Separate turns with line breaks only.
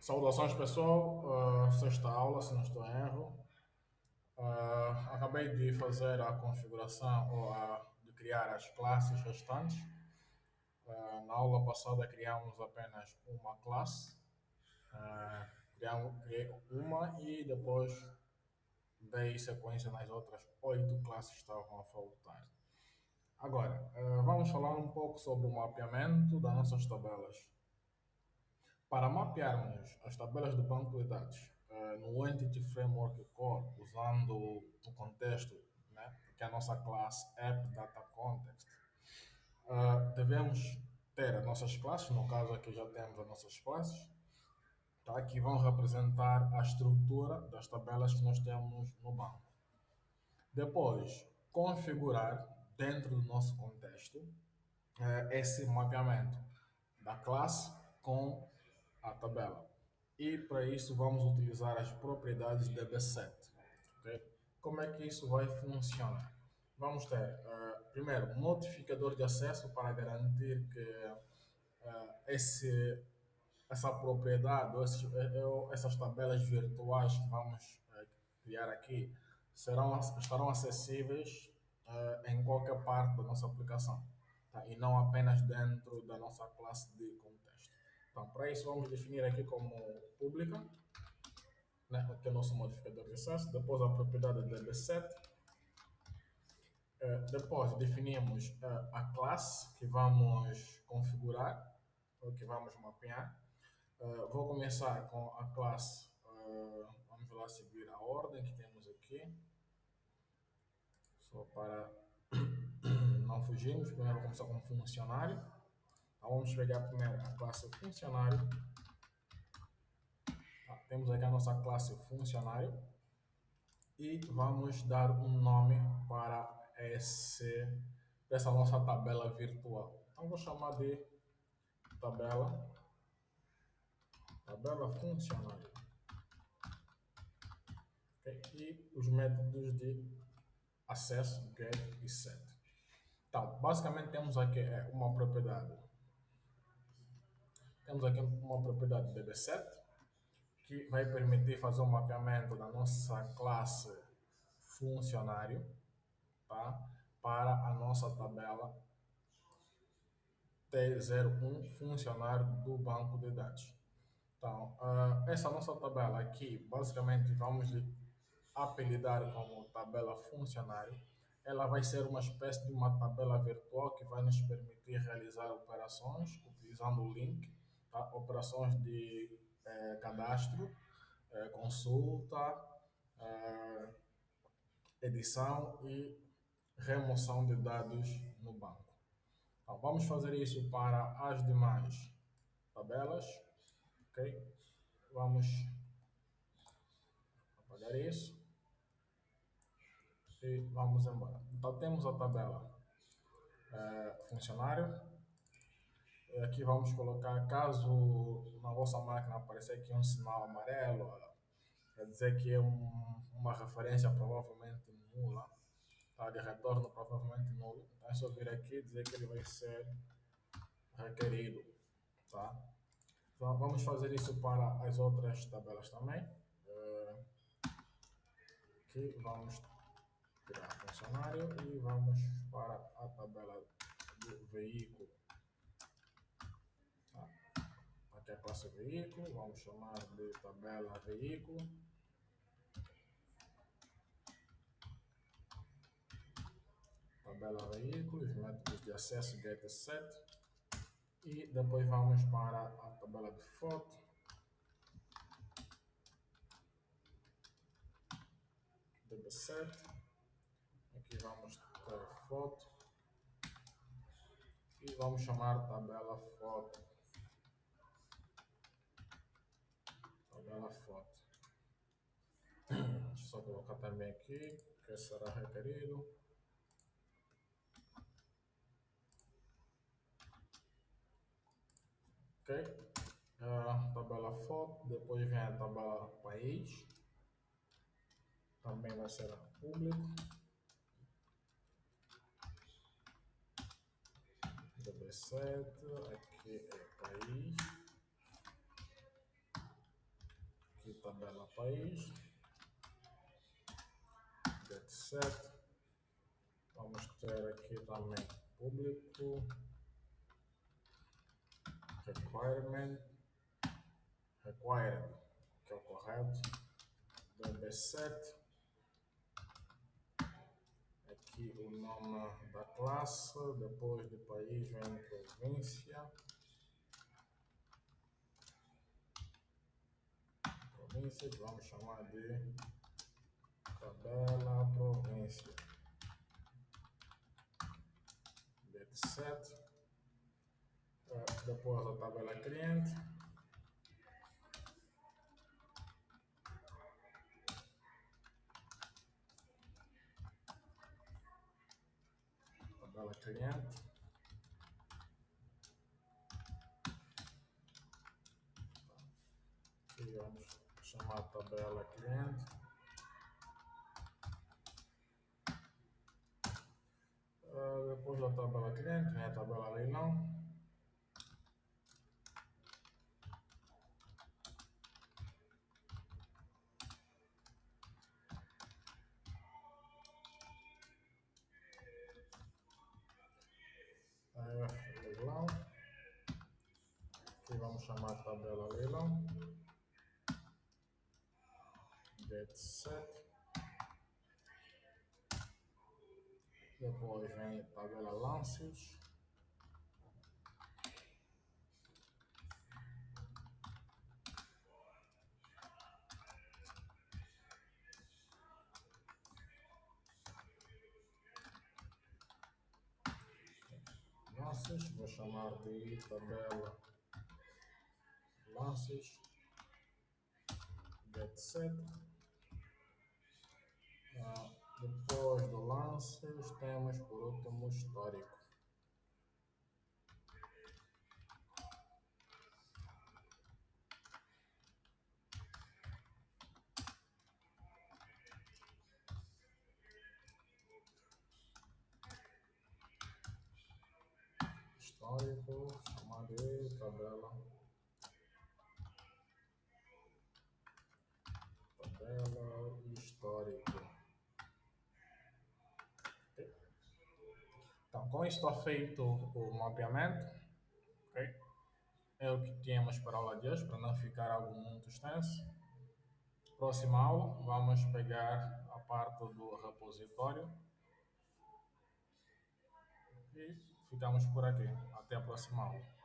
Saudações pessoal, sexta aula, se não estou em erro. Acabei de fazer a configuração de criar as classes restantes. Na aula passada criamos apenas uma classe. Criei uma e depois dei sequência nas outras 8 classes que estavam a faltar. Agora, vamos falar um pouco sobre o mapeamento das nossas tabelas. Para mapearmos as tabelas do banco de dados no Entity Framework Core, usando o contexto, né, que é a nossa classe App Data Context, devemos ter as nossas classes, no caso aqui já temos as nossas classes, tá, que vão representar a estrutura das tabelas que nós temos no banco. Depois, configurar dentro do nosso contexto esse mapeamento da classe com a tabela. E para isso vamos utilizar as propriedades DB7. Ok? Como é que isso vai funcionar? Vamos ter, primeiro, um notificador de acesso para garantir que esse, essa propriedade, essas tabelas virtuais que vamos criar aqui, estarão acessíveis em qualquer parte da nossa aplicação, tá? E não apenas dentro da nossa classe de contexto. Então, para isso, vamos definir aqui como pública, né, que é o nosso modificador de acesso, depois a propriedade DB7, depois definimos a classe que vamos configurar, ou que vamos mapear. Vou começar com a classe, vamos lá seguir a ordem que temos aqui, só para não fugirmos. Primeiro vou começar com funcionário. Então vamos pegar primeiro a classe funcionário. Tá, temos aqui a nossa classe funcionário e vamos dar um nome para essa nossa tabela virtual. Então vou chamar de tabela funcionário. Okay? E os métodos de acesso, get e set. Então, basicamente temos aqui uma propriedade DB7 que vai permitir fazer um mapeamento da nossa classe funcionário, tá, para a nossa tabela T01 funcionário do banco de dados. Então, essa nossa tabela aqui, basicamente vamos apelidar como tabela funcionário. Ela vai ser uma espécie de uma tabela virtual que vai nos permitir realizar operações utilizando o link, tá? Operações de cadastro, consulta, eh, edição e remoção de dados no banco. Então, vamos fazer isso para as demais tabelas, ok? Vamos apagar isso e vamos embora. Então, temos a tabela funcionário. Aqui vamos colocar, caso na vossa máquina aparecer aqui um sinal amarelo, quer dizer que é uma referência provavelmente nula, tá? De retorno provavelmente nulo. Então é só vir aqui e dizer que ele vai ser requerido, tá? Então, vamos fazer isso para as outras tabelas também. Aqui vamos tirar funcionário e vamos para a tabela do veículo. Tá? Aqui é a classe veículo, vamos chamar de tabela veículo. Tabela veículos, métodos de acesso get e set. E depois vamos para a tabela de foto. DB7. Aqui vamos ter foto. E vamos chamar tabela foto. Tabela foto. Deixa eu só colocar também aqui, que será requerido. Ok? Tabela foto, depois vem a tabela país. Também vai ser público. DB7, aqui é país. tabela país, get set. Vamos ter aqui também público, required, que é o correto, bb7. Aqui o nome da classe, depois de país vem província. Província que vamos chamar de tabela província. Get set. Depois a tabela cliente. Tabela cliente. Aqui vamos chamar tabela cliente. Depois da tabela cliente vem a tabela leilão. Leilão. Aqui vamos chamar a tabela leilão. Get set. Depois vem a tabela lances. Lances, vou chamar de tabela lances. Get set. Depois do lances temos por último o histórico. Histórico, chamar de tabela histórico. Okay. Então, com isto está feito o mapeamento. Okay. É o que tínhamos para a aula de hoje, para não ficar algo muito extenso. Próxima aula, vamos pegar a parte do repositório. E ficamos por aqui. Até a próxima aula.